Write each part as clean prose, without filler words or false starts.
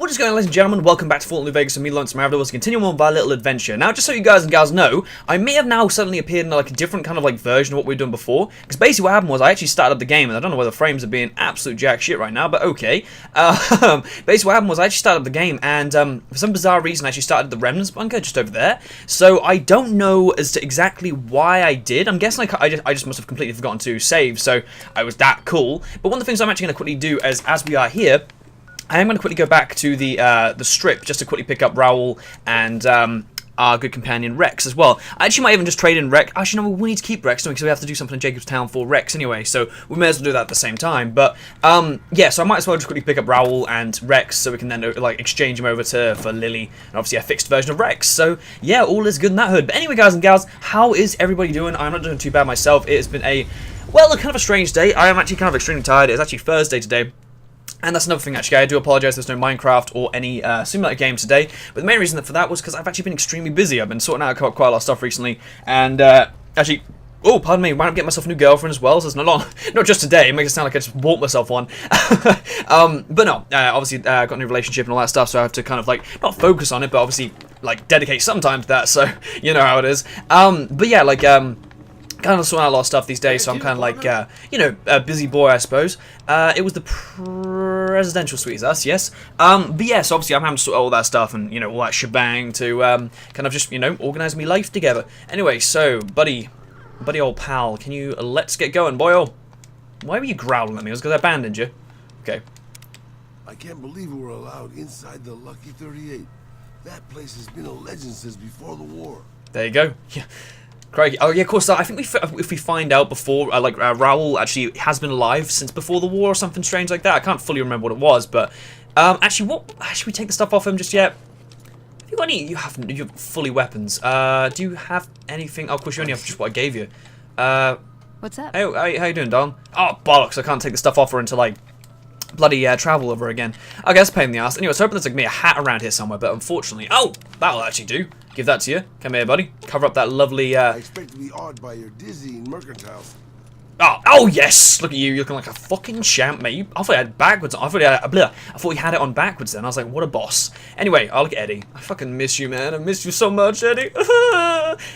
What is going on, ladies and gentlemen? Welcome back to Fallout New Vegas with me, TheLonesomeRavidor. We're continuing on with our little adventure. Now, just so you guys and gals know, I may have now suddenly appeared in like a different kind of like version of what we were doing before. Because basically what happened was I actually started up the game, and I don't know why the frames are being absolute jack shit right now, but okay. Basically what happened was I actually started up the game, and for some bizarre reason I actually started the Remnants bunker just over there. So I don't know as to exactly why I did. I'm guessing I just must have completely forgotten to save, so I was that cool. But one of the things I'm actually going to quickly do as we are here, I am going to quickly go back to the strip just to quickly pick up Raoul and our good companion Rex as well. I actually might even just trade in Rex. Actually, no, we need to keep Rex, because we have to do something in Jacobstown for Rex anyway, so we may as well do that at the same time. But yeah, so I might as well just quickly pick up Raoul and Rex so we can then like exchange them over for Lily and obviously a fixed version of Rex. So yeah, all is good in that hood. But anyway, guys and gals, how is everybody doing? I'm not doing too bad myself. It has been a kind of a strange day. I am actually kind of extremely tired. It's actually Thursday today. And that's another thing, actually. I do apologise there's no Minecraft or any simulator games today. But the main reason for that was because I've actually been extremely busy. I've been sorting out quite a lot of stuff recently. And actually, oh, pardon me, why not get myself a new girlfriend as well? So it's not just today. It makes it sound like I just bought myself one. But no, obviously I got a new relationship and all that stuff. So I have to kind of like, not focus on it, but obviously like dedicate some time to that. So you know how it is. But yeah, like kind of sorting out a lot of stuff these days, so I'm kind of like, you know, a busy boy, I suppose. It was the presidential suite, us, yes. But yeah, so obviously I'm having to sort all that stuff and, you know, all that shebang to kind of just, you know, organise me life together. Anyway, so, buddy old pal, can you let's get going, boyo? Why were you growling at me? Was it because I abandoned you? Okay. I can't believe we were allowed inside the Lucky 38. That place has been a legend since before the war. There you go. Yeah. Crikey. Oh yeah, of course. I think if we find out before, Raoul actually has been alive since before the war or something strange like that. I can't fully remember what it was, but actually, should we take the stuff off him just yet? Have you got any? You have fully weapons. Do you have anything? Oh, of course, you only have just what I gave you. What's up? Hey, how you doing, Don? Oh bollocks! I can't take the stuff off her until like bloody travel over again. I guess pain in the ass. Anyway, I was hoping there's like me a hat around here somewhere, but unfortunately, oh, that'll actually do. Give that to you. Come here, buddy. Cover up that lovely. I expect to be awed by your dizzying mercantiles. Oh yes! Look at you, you're looking like a fucking champ, mate. I thought you had it backwards. I thought you had it on backwards. Then I was like, what a boss. Anyway, I'll look at Eddie. I fucking miss you, man. I miss you so much, Eddie.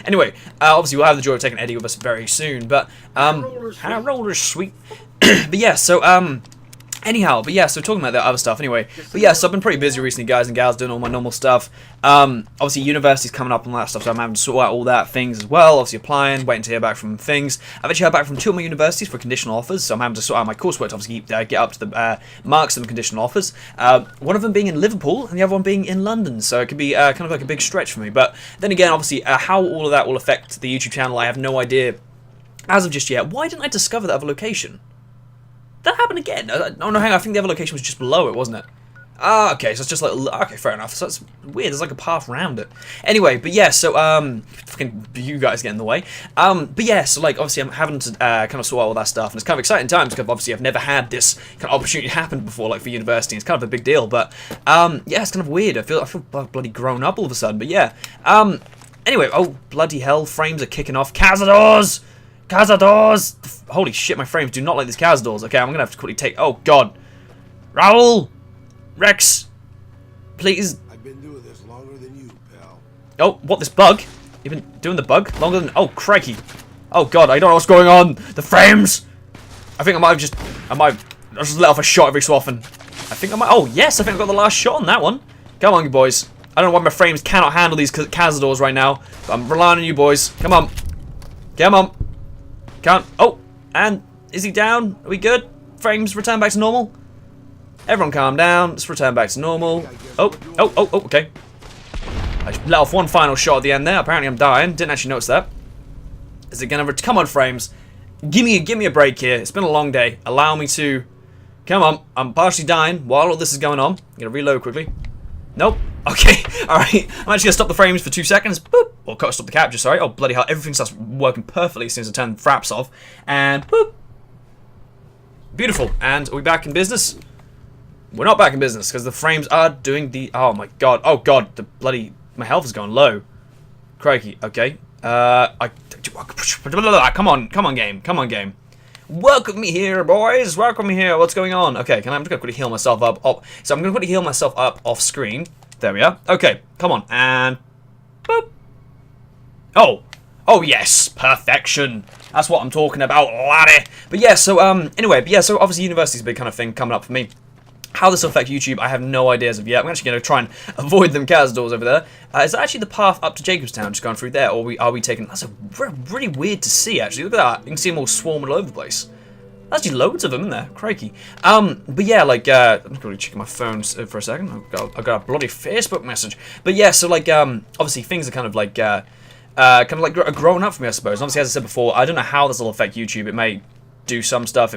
Anyway, obviously we'll have the joy of taking Eddie with us very soon. But roller's sweet. But yeah, so anyhow, but yeah, so talking about that other stuff anyway. But yeah, so I've been pretty busy recently, guys and gals, doing all my normal stuff. Obviously university's coming up and all that stuff, so I'm having to sort out all that things as well. Obviously applying, waiting to hear back from things. I've actually heard back from 2 of my universities for conditional offers, so I'm having to sort out my coursework to obviously get up to the marks of the conditional offers. One of them being in Liverpool and the other one being in London, so it could be kind of like a big stretch for me. But then again, obviously, how all of that will affect the YouTube channel, I have no idea as of just yet. Why didn't I discover that other location? That happened again. Oh no, hang on, I think the other location was just below it, wasn't it? Ah, okay, so it's just like, okay, fair enough. So it's weird, there's like a path around it. Anyway, but yeah, so, fucking, you guys get in the way. But yeah, so like, obviously I'm having to kind of sort out all that stuff, and it's kind of exciting times, because obviously I've never had this kind of opportunity happen before, like for university. It's kind of a big deal, but, yeah, it's kind of weird. I feel bloody grown up all of a sudden, but yeah. Anyway, oh, bloody hell, frames are kicking off. Cazadors! Cazadors! Holy shit, my frames do not like these Cazadors. Okay, I'm gonna have to quickly take. Oh god, Raoul, Rex, please. I've been doing this longer than you, pal. Oh, what? This bug? You've been doing the bug longer than? Oh crikey! Oh god, I don't know what's going on. The frames. I think I just let off a shot every so often. I think I might. Oh yes, I think I got the last shot on that one. Come on, you boys. I don't know why my frames cannot handle these Cazadors right now, but I'm relying on you boys. Come on, come on. Can't. Oh, and is he down? Are we good? Frames return back to normal. Everyone calm down. Let's return back to normal. Oh, okay. I let off one final shot at the end there. Apparently I'm dying. Didn't actually notice that. Is it gonna come on, frames? Give me a break here. It's been a long day. Allow me to. Come on. I'm partially dying while all this is going on. I'm gonna reload quickly. Nope. Okay, alright. I'm actually gonna stop the frames for 2 seconds. Boop. Or stop the capture, sorry. Oh, bloody hell. Everything starts working perfectly as soon as I turn the fraps off. And boop. Beautiful. And are we back in business? We're not back in business because the frames are doing the. Oh my god. Oh god. The bloody. My health is going low. Crikey. Okay. Come on. Come on, game. Come on, game. Welcome me here, boys. Welcome me here. What's going on? Okay, I'm just gonna quickly heal myself up. So I'm gonna quickly heal myself up off screen. There we are. Okay, come on, and boop. Oh yes, perfection. That's what I'm talking about, laddie. But yeah, so anyway, but yeah, so obviously university's a big kind of thing coming up for me. How this will affect YouTube, I have no idea as of yet. I'm actually going to try and avoid them cars doors over there. Is that actually the path up to Jacobstown, just going through there, or are we taking... That's really weird to see, actually. Look at that. You can see them all swarming all over the place. There's actually loads of them in there. Crikey. But yeah, like, I'm just going to check my phone for a second. I've got a bloody Facebook message. But yeah, so like, obviously things are kind of like growing up for me, I suppose. And obviously, as I said before, I don't know how this will affect YouTube. It may do some stuff.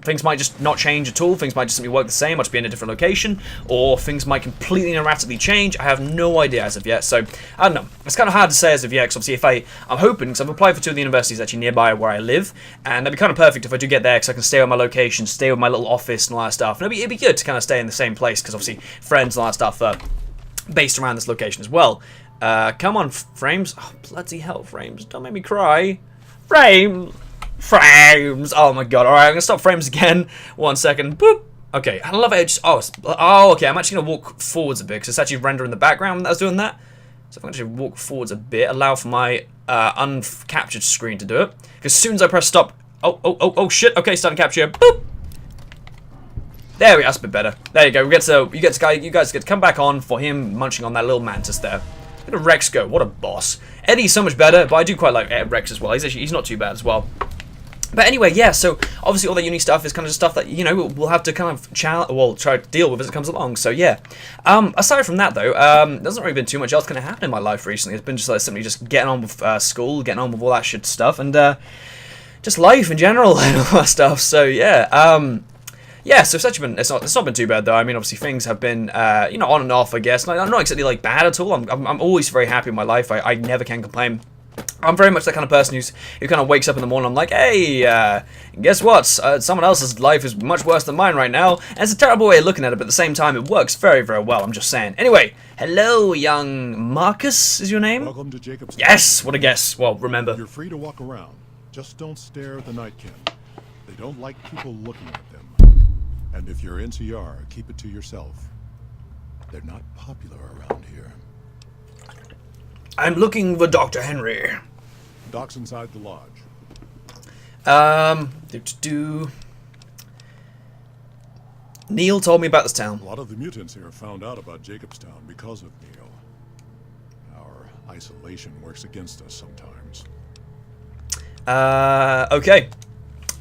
Things might just not change at all. Things might just simply work the same. I'll just be in a different location, or things might completely and erratically change. I have no idea as of yet. So I don't know. It's kind of hard to say as of yet. Because obviously, I'm hoping, because I've applied for 2 of the universities actually nearby where I live, and that'd be kind of perfect if I do get there, because I can stay on my location, stay with my little office and all that stuff. And it'd be good to kind of stay in the same place, because obviously friends and all that stuff are based around this location as well. Come on, Frames. Oh, bloody hell, Frames. Don't make me cry. Frames! Oh my god. Alright, I'm gonna stop Frames again. 1 second. Boop! Okay, I love it. Okay, I'm actually gonna walk forwards a bit, because it's actually rendering the background when I was doing that. So if I can actually walk forwards a bit, allow for my uncaptured screen to do it. Because as soon as I press stop... Oh, shit. Okay, starting capture here. Boop! There we go, that's a bit better. There you go. You guys get to come back on for him munching on that little mantis there. Look at Rex go. What a boss. Eddie's so much better, but I do quite like Rex as well. He's not too bad as well. But anyway, yeah, so obviously all that unique stuff is kind of stuff that, you know, we'll have to kind of try to deal with as it comes along, so yeah. Aside from that, though, there's not really been too much else kind of happening in my life recently. It's been just like simply just getting on with school, getting on with all that shit stuff, and just life in general and all that stuff, so yeah. Yeah, so it's not been too bad though. I mean, obviously things have been, you know, on and off, I guess. I'm not exactly like bad at all. I'm always very happy in my life. I never can complain. I'm very much that kind of person who kind of wakes up in the morning. I'm like, hey, guess what? Someone else's life is much worse than mine right now. And it's a terrible way of looking at it, but at the same time, it works very, very well. I'm just saying. Anyway, hello, young Marcus. Is your name? Welcome to Jacobstown. Yes. What a guess. Well, remember. You're free to walk around. Just don't stare at the nightkin. They don't like people looking at them. And if you're NCR, keep it to yourself. They're not popular around here. I'm looking for Dr. Henry. Doc's inside the lodge. Neil told me about this town. A lot of the mutants here found out about Jacobstown because of Neil. Our isolation works against us sometimes. Okay.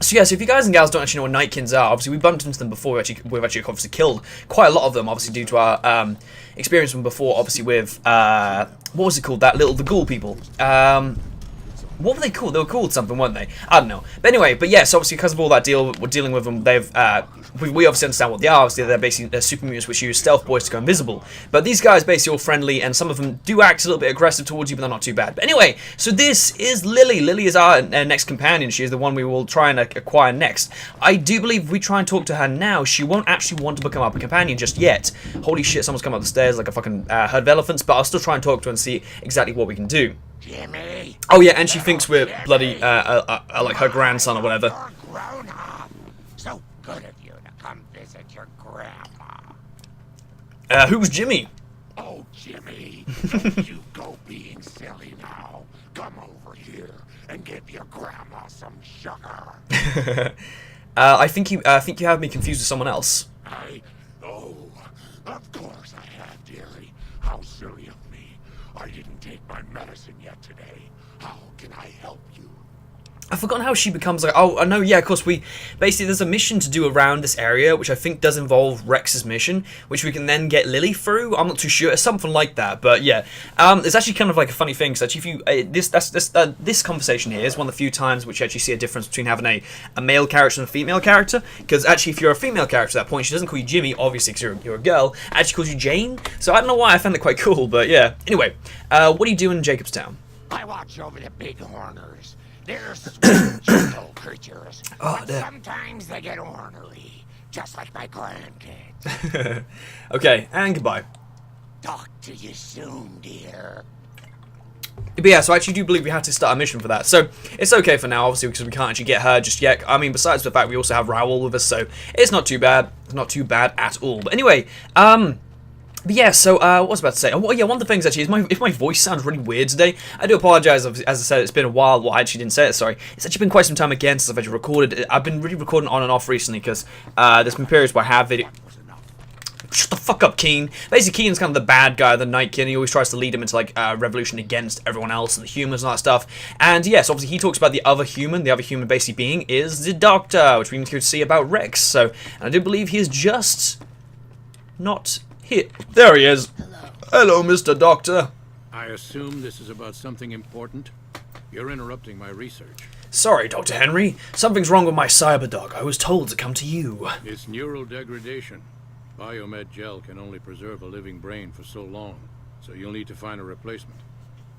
So yeah, so if you guys and gals don't actually know what Nightkins are, obviously we bumped into them before. We've actually obviously killed quite a lot of them, obviously due to our experience from before, obviously with what was it called? The Ghoul people. What were they called? They were called something, weren't they? I don't know. But anyway, but yes, obviously because of all that deal, we're dealing with them. We obviously understand what they are. Obviously, they're super mutants which use stealth boys to go invisible. But these guys basically all friendly, and some of them do act a little bit aggressive towards you, but they're not too bad. But anyway, so this is Lily. Lily is our next companion. She is the one we will try and acquire next. I do believe if we try and talk to her now, she won't actually want to become our companion just yet. Holy shit, someone's come up the stairs like a fucking herd of elephants, but I'll still try and talk to her and see exactly what we can do. Jimmy. Oh yeah, and she thinks we're bloody like her grandson or whatever. You're grown up. So good of you to come visit your grandma. Who's Jimmy? Oh, Jimmy, don't you go being silly now. Come over here and give your grandma some sugar. I think you have me confused with someone else. Oh, of course I have, dearie. How silly of me. I didn't take my medicine yet today. How can I help you? I've forgotten how she becomes like, oh, no, yeah, of course, basically, there's a mission to do around this area, which I think does involve Rex's mission, which we can then get Lily through. I'm not too sure, something like that, but yeah. It's actually kind of like a funny thing, because actually, if this conversation here is one of the few times which you actually see a difference between having a male character and a female character, because actually, if you're a female character at that point, she doesn't call you Jimmy, obviously, because you're a girl, actually calls you Jane, so I don't know why I found it quite cool, but yeah. Anyway, what are you doing in Jacobstown? I watch over the big horners. They're sweet, gentle creatures, but sometimes they get ornery, just like my grandkids. Okay, and goodbye. Talk to you soon, dear. But yeah, so I actually do believe we had to start a mission for that. So it's okay for now, obviously, because we can't actually get her just yet. I mean, besides the fact we also have Raoul with us, so it's not too bad. It's not too bad at all. But anyway, but yeah, so what was I about to say? Oh, yeah, one of the things actually is if my voice sounds really weird today, I do apologise. As I said, it's been a while. Well, I actually didn't say it, sorry. It's actually been quite some time again since I've actually recorded. I've been really recording on and off recently because there's been periods where I have video. Shut the fuck up, Keen. Basically, Keen's kind of the bad guy, the Night King. He always tries to lead him into, like, revolution against everyone else and the humans and all that stuff. And, yes, obviously, he talks about the other human. The other human basically being is the Doctor, which we need to see about Rex. So, and I do believe he is just not here. There he is. Hello, Mr. Doctor. I assume this is about something important? You're interrupting my research. Sorry, Dr. Henry. Something's wrong with my cyber dog. I was told to come to you. It's neural degradation. Biomed gel can only preserve a living brain for so long, so you'll need to find a replacement.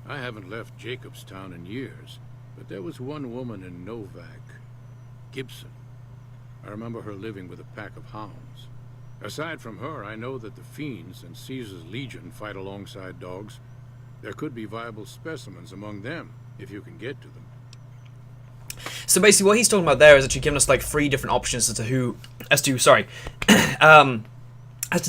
I haven't left Jacobstown in years, but there was one woman in Novak, Gibson. I remember her living with a pack of hounds. Aside from her, I know that the Fiends and Caesar's Legion fight alongside dogs. There could be viable specimens among them, if you can get to them. So basically what he's talking about there is actually giving us like 3 different options as to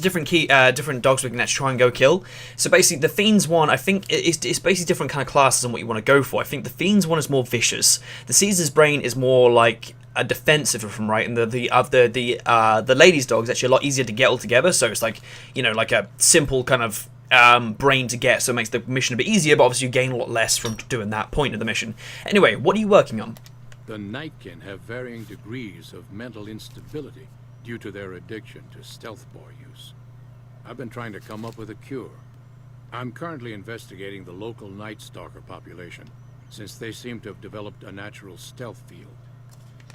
different dogs we can actually try and go kill. So basically the Fiends one, I think it's basically different kind of classes and what you want to go for. I think the Fiends one is more vicious. The Caesar's Brain is more like a defensive, if I'm right, and the lady's dog is actually a lot easier to get all together. So it's like, you know, like a simple kind of brain to get, so it makes the mission a bit easier, but obviously you gain a lot less from doing that point of the mission. Anyway, what are you working on? The Nightkin have varying degrees of mental instability due to their addiction to stealth boy use. I've been trying to come up with a cure. I'm currently investigating the local Night Stalker population, since they seem to have developed a natural stealth field.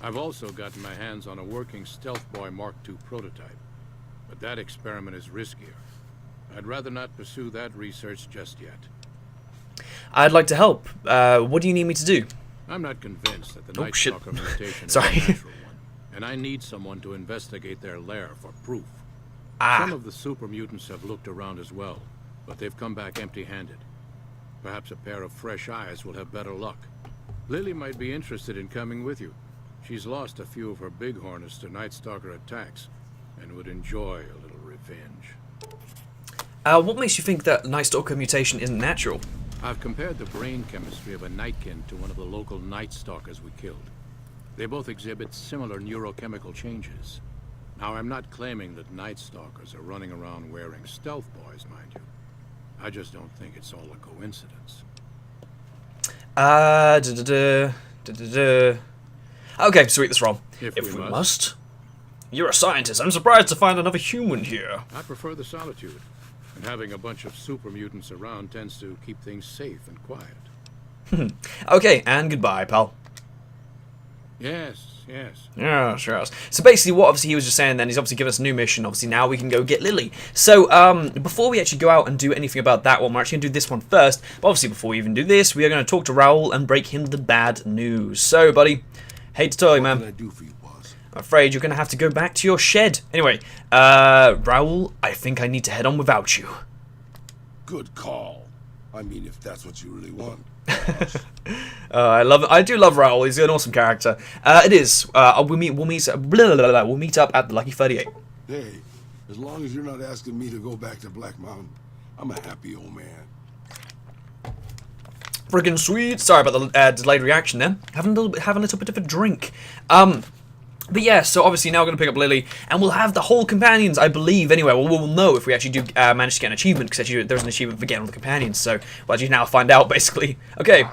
I've also gotten my hands on a working Stealth Boy Mark II prototype, but that experiment is riskier. I'd rather not pursue that research just yet. I'd like to help. What do you need me to do? I'm not convinced that the Night shit. Stalker mutation is Sorry. a natural one, and I need someone to investigate their lair for proof. Some of the super mutants have looked around as well, but they've come back empty-handed. Perhaps a pair of fresh eyes will have better luck. Lily might be interested in coming with you. She's lost a few of her bighorners to Night Stalker attacks, and would enjoy a little revenge. What makes you think that Night Stalker mutation isn't natural? I've compared the brain chemistry of a Nightkin to one of the local Night Stalkers we killed. They both exhibit similar neurochemical changes. Now, I'm not claiming that Night Stalkers are running around wearing stealth boys, mind you. I just don't think it's all a coincidence. Okay, sweet, that's wrong. If we we must. You're a scientist. I'm surprised to find another human here. I prefer the solitude, and having a bunch of super mutants around tends to keep things safe and quiet. Okay, and goodbye, pal. Yes. Yeah, sure. So basically what obviously he was just saying then, he's obviously given us a new mission. Obviously now we can go get Lily. So before we actually go out and do anything about that one, we're actually going to do this one first. But obviously before we even do this, we are going to talk to Raoul and break him the bad news. So buddy, hate to tell you, man. What can I do for you, boss? I'm afraid you're going to have to go back to your shed. Anyway, Raoul, I think I need to head on without you. Good call. I mean, if that's what you really want. I do love Raoul. He's an awesome character. It is. We'll meet up at the Lucky 38. Hey, as long as you're not asking me to go back to Black Mountain, I'm a happy old man. Friggin' sweet. Sorry about the delayed reaction there. Having a little bit of a drink. But yeah, so obviously now we're going to pick up Lily, and we'll have the whole companions, I believe, anyway. Well, we'll know if we actually do manage to get an achievement, because actually there's an achievement for getting all the companions, so we'll actually now find out, basically. Okay,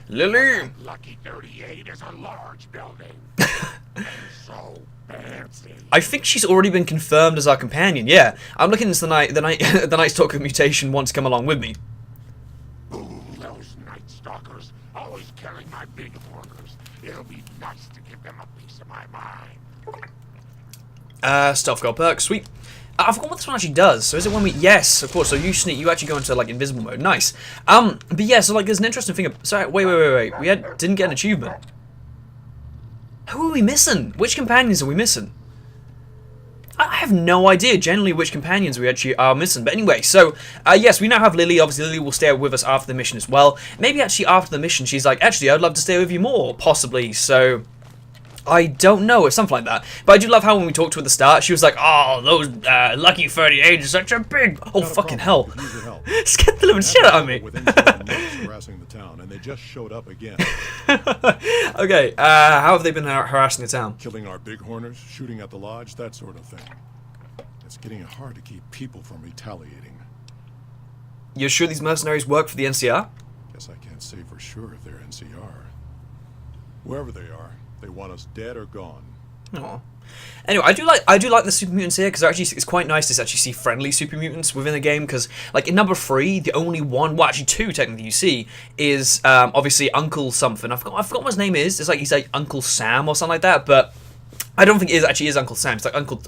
Lily! Lucky 38 is a large building. And so fancy. I think she's already been confirmed as our companion, yeah. I'm looking into the Night Stalker mutation wants to come along with me. Those Night Stalkers always killing my big horners. It'll be nice to give them a piece of my mind. Stealth Girl perk, sweet. I forgot what this one actually does. So is it when we... Yes, of course. So you sneak, you actually go into, like, invisible mode. Nice. But yeah, so, like, there's an interesting thing... Sorry, wait. We didn't get an achievement. Who are we missing? Which companions are we missing? I have no idea generally which companions we actually are missing. But anyway, so yes, we now have Lily. Obviously, Lily will stay with us after the mission as well. Maybe actually after the mission, she's like, actually, I'd love to stay with you more, possibly. So I don't know, or something like that. But I do love how when we talked to her at the start, she was like, oh, those Lucky 38 is such a big... Oh, fucking hell. Scared the living shit out of me. Harassing the town, and they just showed up again. Okay, how have they been harassing the town? Killing our bighorners, shooting at the lodge, that sort of thing. It's getting hard to keep people from retaliating. You're sure these mercenaries work for the NCR? Guess I can't say for sure if they're NCR. Wherever they are, they want us dead or gone. Aww. Anyway, I do like the super mutants here because actually it's quite nice to actually see friendly super mutants within the game. Because like in number 3, the only one, well actually 2 technically you see is obviously Uncle something. I forgot what his name is. It's like he's like Uncle Sam or something like that. But I don't think it actually is Uncle Sam. It's like Uncle.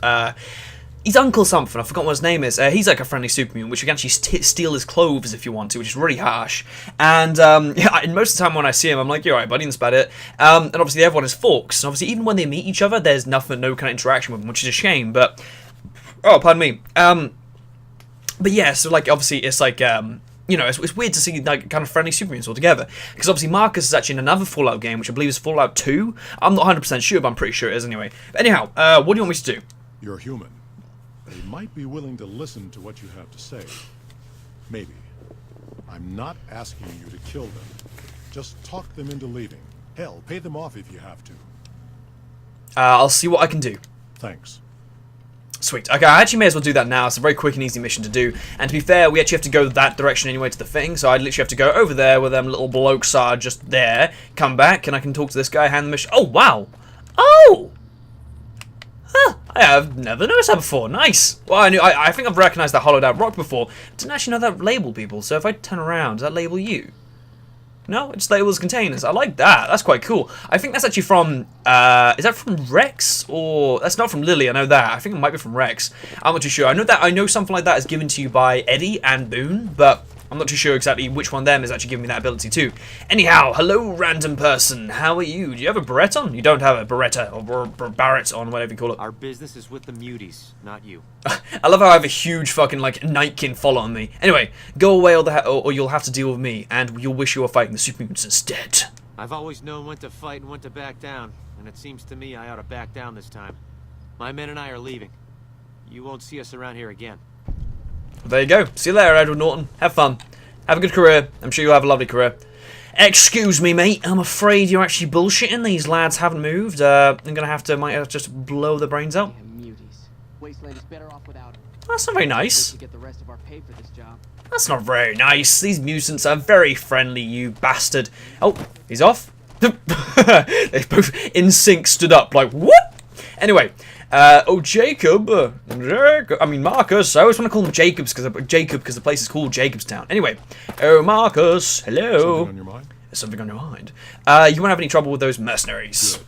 He's Uncle something. I forgot what his name is. He's like a friendly super mutant, which you can actually steal his clothes if you want to, which is really harsh. And yeah, and most of the time when I see him, I'm like, you're right, buddy, that's about it. And obviously the other one is Forks. And obviously even when they meet each other, there's no kind of interaction with them, which is a shame. But oh, pardon me. But yeah, so like obviously it's like you know, it's weird to see like kind of friendly super mutants all together, because obviously Marcus is actually in another Fallout game, which I believe is Fallout 2. I'm not 100% sure, but I'm pretty sure it is anyway. But anyhow, what do you want me to do? You're human. They might be willing to listen to what you have to say. Maybe. I'm not asking you to kill them. Just talk them into leaving. Hell, pay them off if you have to. I'll see what I can do. Thanks. Sweet. Okay, I actually may as well do that now. It's a very quick and easy mission to do. And to be fair, we actually have to go that direction anyway to the thing. So I literally have to go over there where them little blokes are just there. Come back and I can talk to this guy, hand the mission. Oh, wow. Oh! Huh, I have never noticed that before. Nice. Well, I think I've recognized that hollowed out rock before. Didn't actually know that labeled people. So if I turn around, does that label you? No, it just labels containers. I like that. That's quite cool. I think that's actually from, is that from Rex? Or, that's not from Lily, I know that. I think it might be from Rex. I'm not too sure. I know something like that is given to you by Eddie and Boone, but I'm not too sure exactly which one of them is actually giving me that ability too. Anyhow, hello random person. How are you? Do you have a beret on? You don't have a beretta or barret on, whatever you call it. Our business is with the muties, not you. I love how I have a huge fucking like Nightkin following me. Anyway, go away or you'll have to deal with me, and you'll wish you were fighting the super mutants instead. I've always known when to fight and when to back down, and it seems to me I ought to back down this time. My men and I are leaving. You won't see us around here again. There you go. See you later, Edward Norton. Have fun. Have a good career. I'm sure you'll have a lovely career. Excuse me, mate. I'm afraid you're actually bullshitting. These lads haven't moved. I'm gonna might have to just blow their brains out. Wasteland is better off without him. That's not very nice. To get the rest of our pay for this job. That's not very nice. These mutants are very friendly, you bastard. Oh, he's off. They both in sync stood up like, what? Anyway. Oh, Jacob. I mean, Marcus. I always want to call him Jacob because the place is called Jacobstown. Anyway. Oh, Marcus. Hello. Something on your mind? Something on your mind. You won't have any trouble with those mercenaries. Good.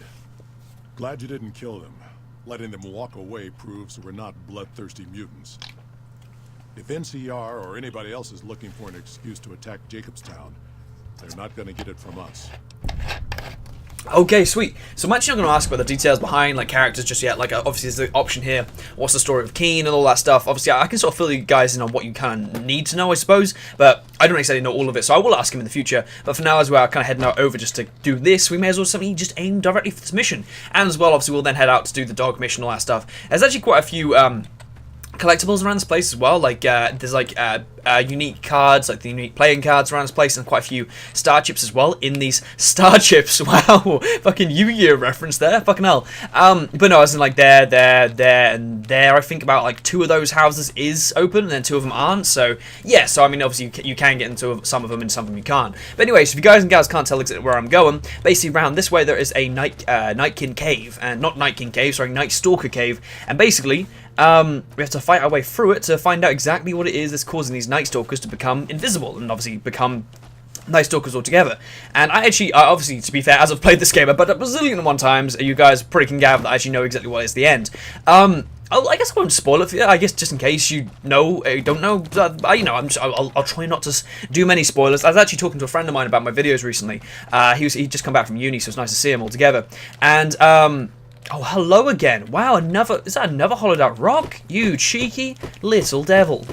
Glad you didn't kill them. Letting them walk away proves we're not bloodthirsty mutants. If NCR or anybody else is looking for an excuse to attack Jacobstown, they're not going to get it from us. Okay, sweet. So I'm actually not going to ask about the details behind like characters just yet. Like obviously there's the option here. What's the story of Keen and all that stuff. Obviously I can sort of fill you guys in on what you kind of need to know, I suppose. But I don't exactly know all of it, so I will ask him in the future. But for now, as we're kind of heading out over just to do this, we may as well something just aim directly for this mission. And as well, obviously we'll then head out to do the dog mission, all that stuff. There's actually quite a few collectibles around this place as well. Like there's like unique cards, like the unique playing cards around this place, and quite a few star chips as well in these star chips. Wow, fucking Yu-Gi-Oh reference there, fucking hell. But no, as in like there, and there. I think about like 2 of those houses is open, and then 2 of them aren't. So yeah, so I mean, obviously you can get into some of them, and some of them you can't. But anyway, so if you guys and gals can't tell exactly where I'm going, basically around this way there is a Nightkin cave, and not Nightkin cave, sorry, Night Stalker cave, and basically. We have to fight our way through it to find out exactly what it is that's causing these Night Stalkers to become invisible and obviously become Night Stalkers altogether. And I actually, obviously, to be fair, as I've played this game about a bazillion and one times, you guys probably can gather that I actually know exactly what is the end. I guess I won't spoil it for you. I guess just in case you know, don't know, you know, I'll try not to do many spoilers. I was actually talking to a friend of mine about my videos recently. He'd just come back from uni, so it's nice to see him all together. And Oh, hello again. Wow, is that another hollowed out rock? You cheeky little devil.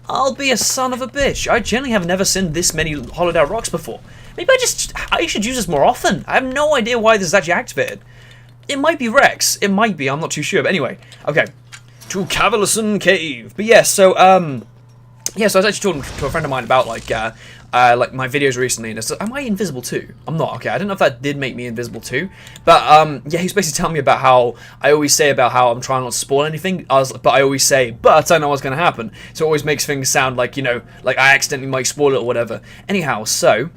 I'll be a son of a bitch. I generally have never seen this many hollowed out rocks before. Maybe I should use this more often. I have no idea why this is actually activated. It might be Rex. It might be, I'm not too sure. But anyway, okay. To Cavalison Cave. But yeah, so I was actually talking to a friend of mine about like my videos recently, and it's like, am I invisible too? I'm not. Okay, I don't know if that did make me invisible too, but yeah, he's basically telling me about how I always say about how I'm trying not to spoil anything, but I always say, but I know what's going to happen, so it always makes things sound like, you know, like I accidentally might spoil it or whatever. Anyhow, so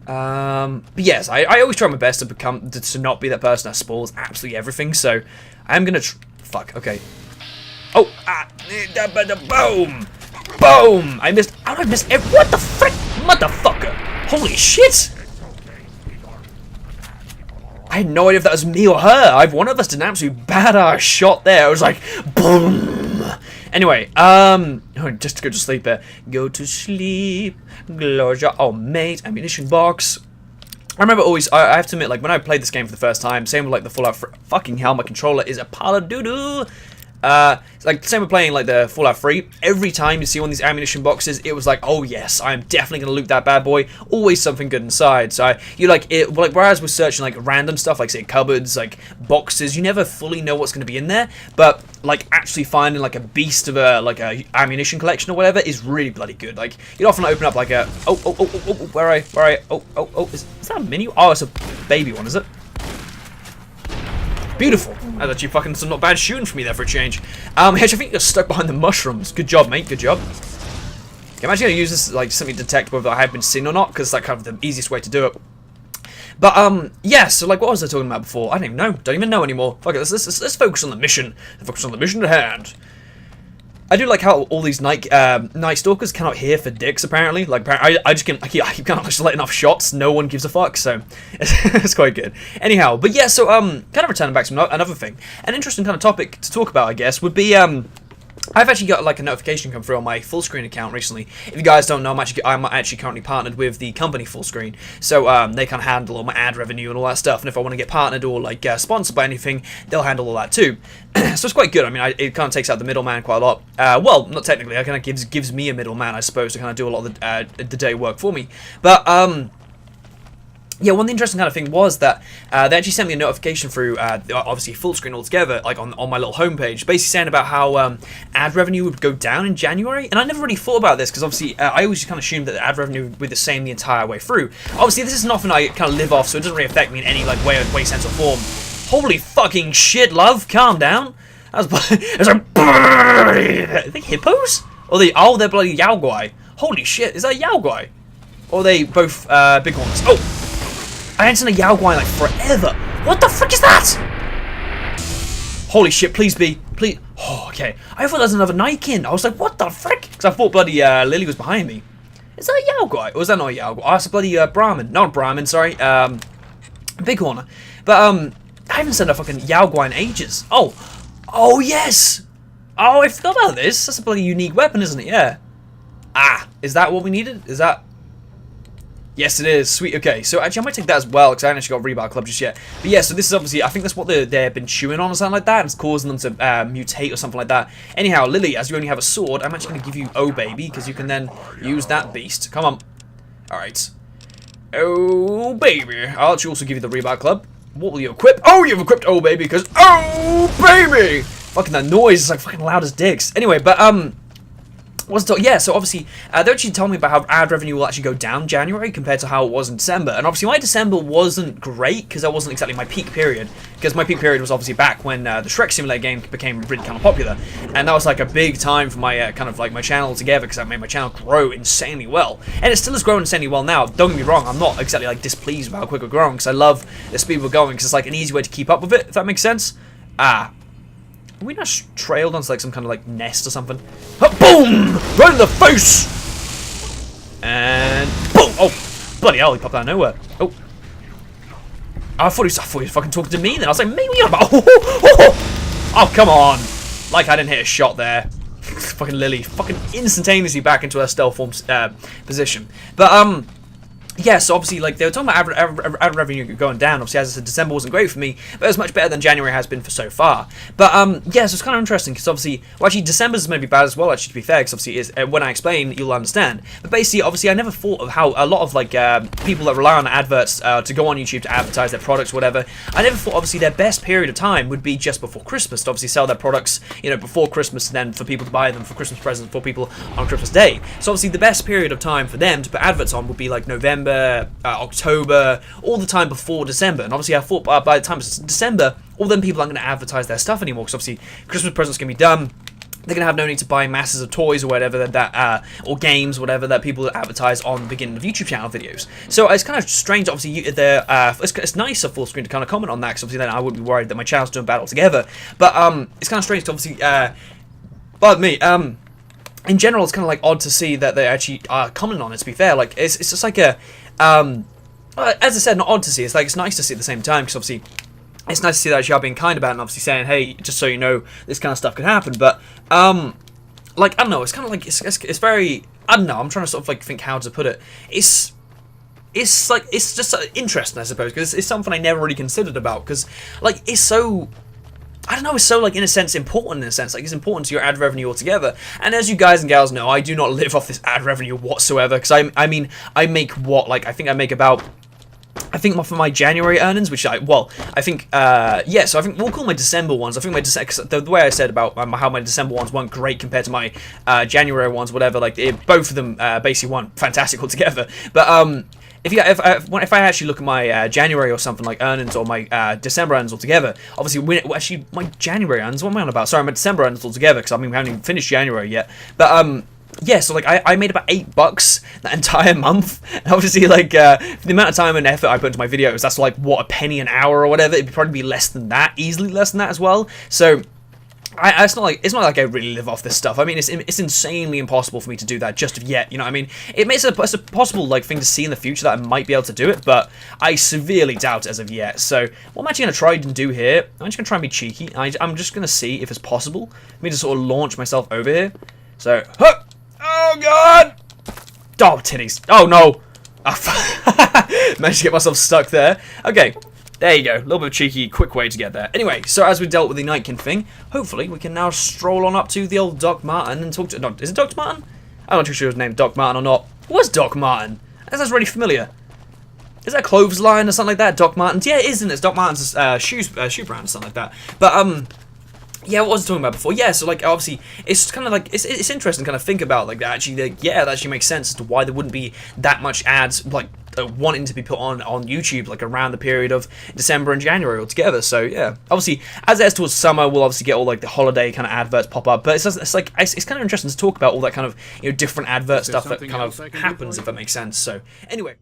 but yes, I always try my best to not be that person that spoils absolutely everything, so I'm gonna fuck. Okay. Oh, boom. Boom! I missed. How did I miss? What the frick, motherfucker! Holy shit! I had no idea if that was me or her. One of us did an absolute badass shot there. I was like, boom. Anyway, just to go to sleep there. Go to sleep, Gloria. Oh, mate, ammunition box. I remember always. I have to admit, like when I played this game for the first time, same with like the Fallout. Fucking hell, my controller is a pile of doo-doo. Like same with playing like the Fallout 3. Every time you see one of these ammunition boxes, it was like, oh yes, I am definitely gonna loot that bad boy. Always something good inside. So whereas we're searching like random stuff, like say cupboards, like boxes, you never fully know what's gonna be in there. But like actually finding like a beast of a ammunition collection or whatever is really bloody good. Like you'd often open up like a where is that a mini? Oh, it's a baby one, is it? Beautiful. That's actually fucking some not bad shooting for me there for a change. Hedge, I think you're stuck behind the mushrooms. Good job, mate. Good job. Okay, I'm actually going to use this like something to detect whether I have been seen or not, because that's kind of the easiest way to do it. But yeah. So like, what was I talking about before? I don't even know. Don't even know anymore. Fuck it. Let's focus on the mission. Focus on the mission at hand. I do like how all these night stalkers cannot hear for dicks. Apparently, like I keep kind of just letting off shots. No one gives a fuck. So it's quite good. Anyhow, but yeah. So kind of returning back to another thing, an interesting kind of topic to talk about, I guess, would be I've actually got like a notification come through on my full screen account recently. If you guys don't know, I'm actually currently partnered with the company Full Screen, so they kind of handle all my ad revenue and all that stuff. And if I want to get partnered or like sponsored by anything, they'll handle all that too. So it's quite good. I mean, it kind of takes out the middleman quite a lot. Well, not technically. It kind of gives me a middleman, I suppose, to kind of do a lot of the day work for me. But yeah, one interesting kind of thing was that they actually sent me a notification through, obviously full screen altogether, like on my little homepage, basically saying about how ad revenue would go down in January. And I never really thought about this because obviously I always kind of assumed that the ad revenue would be the same the entire way through. Obviously, this is nothing I kind of live off, so it doesn't really affect me in any like way, sense, or form. Holy fucking shit, love, calm down. That was like, are they hippos? Or they're bloody yaoguai. Holy shit, is that a yaoguai? Or are they both bighorns? Oh! I haven't seen a yaoguai like forever. What the frick is that? Holy shit, please be. Please. Oh, okay. I thought that was another Nikin. I was like, what the frick? Because I thought bloody Lily was behind me. Is that a yaoguai? Or is that not a yaoguai? Oh, it's a bloody Brahmin. Not a Brahmin, sorry. Bighorn. But, I haven't seen a fucking yaoguai in ages. Oh. Oh, yes. Oh, I forgot about this. That's a bloody unique weapon, isn't it? Yeah. Ah. Is that what we needed? Is that... Yes, it is. Sweet. Okay, so actually I might take that as well, because I haven't actually got Rebar Club just yet. But yeah, so this is obviously, I think that's what they've been chewing on or something like that, and it's causing them to mutate or something like that. Anyhow, Lily, as you only have a sword, I'm actually going to give you Oh Baby, because you can then use that beast. Come on. Alright. Oh Baby. I'll actually also give you the Rebar Club. What will you equip? Oh, you've equipped Oh Baby, because Oh Baby! Fucking that noise is like fucking loud as dicks. Anyway, but yeah, so obviously, they actually told me about how ad revenue will actually go down January compared to how it was in December. And obviously my December wasn't great, because that wasn't exactly my peak period. Because my peak period was obviously back when the Shrek Simulator game became really kind of popular. And that was like a big time for my kind of like my channel together, because that made my channel grow insanely well. And it still is growing insanely well now. Don't get me wrong, I'm not exactly like displeased about how quick we're growing, because I love the speed we're going, because it's like an easy way to keep up with it, if that makes sense. Are we not trailed onto like some kind of like nest or something? Oh, boom! Right in the face! And boom! Oh, bloody hell, he popped out of nowhere. Oh. I thought he was fucking talking to me then. I was like, maybe you're about. Oh, come on. Like I didn't hit a shot there. Fucking Lily. Fucking instantaneously back into her stealth form position. But, yeah, so obviously, like, they were talking about ad revenue going down. Obviously, as I said, December wasn't great for me, but it was much better than January has been for so far. But, yeah, so it's kind of interesting, because obviously, well, actually, December's maybe bad as well, actually, to be fair, because obviously, when I explain, you'll understand. But basically, obviously, I never thought of how a lot of, like, people that rely on adverts to go on YouTube to advertise their products, whatever, I never thought, obviously, their best period of time would be just before Christmas, to obviously sell their products, you know, before Christmas, and then for people to buy them for Christmas presents for people on Christmas Day. So, obviously, the best period of time for them to put adverts on would be, like, November, October, all the time before December. And obviously I thought by the time it's December, all them people aren't going to advertise their stuff anymore, because obviously Christmas presents can be done. They're going to have no need to buy masses of toys or whatever or games, whatever, that people advertise on the beginning of YouTube channel videos. So it's kind of strange, obviously, it's nice a full screen to kind of comment on that, because obviously then I wouldn't be worried that my channel's doing bad altogether. But it's kind of strange to obviously, pardon me, in general, it's kind of like odd to see that they actually are commenting on it, to be fair. Like, it's just like a, as I said, not odd to see, it's like, it's nice to see at the same time, because obviously, it's nice to see that actually are being kind about it, and obviously saying, hey, just so you know, this kind of stuff could happen. But, like, I don't know, it's kind of like, it's very, I don't know, I'm trying to sort of, like, think how to put it. It's like, it's just interesting, I suppose, because it's something I never really considered about, because, like, it's so, I don't know, it's so, like, in a sense, important, in a sense. Like, it's important to your ad revenue altogether. And as you guys and gals know, I do not live off this ad revenue whatsoever, because I mean, I make what, like, I think I make about, I think for my January earnings, which I think, yeah, so I think we'll call my December ones. I think my December, the way I said about how my December ones weren't great compared to my January ones, whatever, like, both of them basically weren't fantastic altogether. But, if I actually look at my January or something like earnings, or my December earnings altogether, obviously, actually, my January earnings, what am I on about? Sorry, my December earnings altogether, because I mean, we haven't even finished January yet. But, yeah, so, like, I made about $8 that entire month, and obviously, like, for the amount of time and effort I put into my videos, that's, like, what, a penny an hour or whatever. It'd probably be less than that, easily less than that as well. So, it's not like I really live off this stuff. I mean, it's insanely impossible for me to do that just yet. You know what I mean? It's a possible, like, thing to see in the future that I might be able to do it, but I severely doubt it as of yet. So what I'm actually going to try and do here, I'm just going to try and be cheeky. I'm just going to see if it's possible for me to sort of launch myself over here. So, huh! Oh god! Oh, titties. Oh no! Managed to get myself stuck there. Okay. There you go, a little bit of cheeky, quick way to get there. Anyway, so as we dealt with the Nightkin thing, hopefully we can now stroll on up to the old Doc Martin and talk to... No, is it Dr. Martin? I'm not too sure his name, Doc Martin or not. What's Doc Martin? That sounds really familiar. Is that Clothesline or something like that? Doc Martens? Yeah, it is, isn't it? It's Doc Martens' shoe brand or something like that. But, yeah, what was I talking about before? Yeah, so, like, obviously, it's kind of like, it's interesting to kind of think about, like, that actually, like, yeah, that actually makes sense as to why there wouldn't be that much ads, like, wanting to be put on YouTube, like, around the period of December and January altogether. So, yeah, obviously, as it heads towards summer, we'll obviously get all, like, the holiday kind of adverts pop up, but it's like, it's kind of interesting to talk about all that kind of, you know, different advert stuff that kind of happens, if that makes sense. So, anyway.